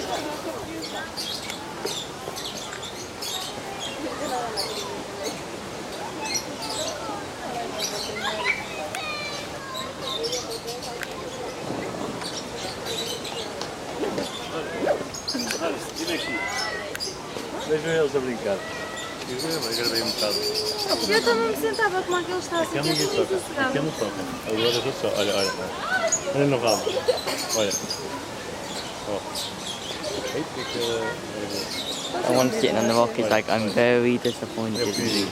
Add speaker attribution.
Speaker 1: Vem aqui. Vejam eles a brincar. Eu gravei um bocado.
Speaker 2: Eu também me sentava como aquele está a
Speaker 1: Aqui é ninguém
Speaker 2: sentar
Speaker 1: toca. Aqui não toca. Agora eu só. Olha, olha. Olha no rabo. Olha. Oh.
Speaker 3: I want to sit on the rock. It's like I'm very disappointed in you.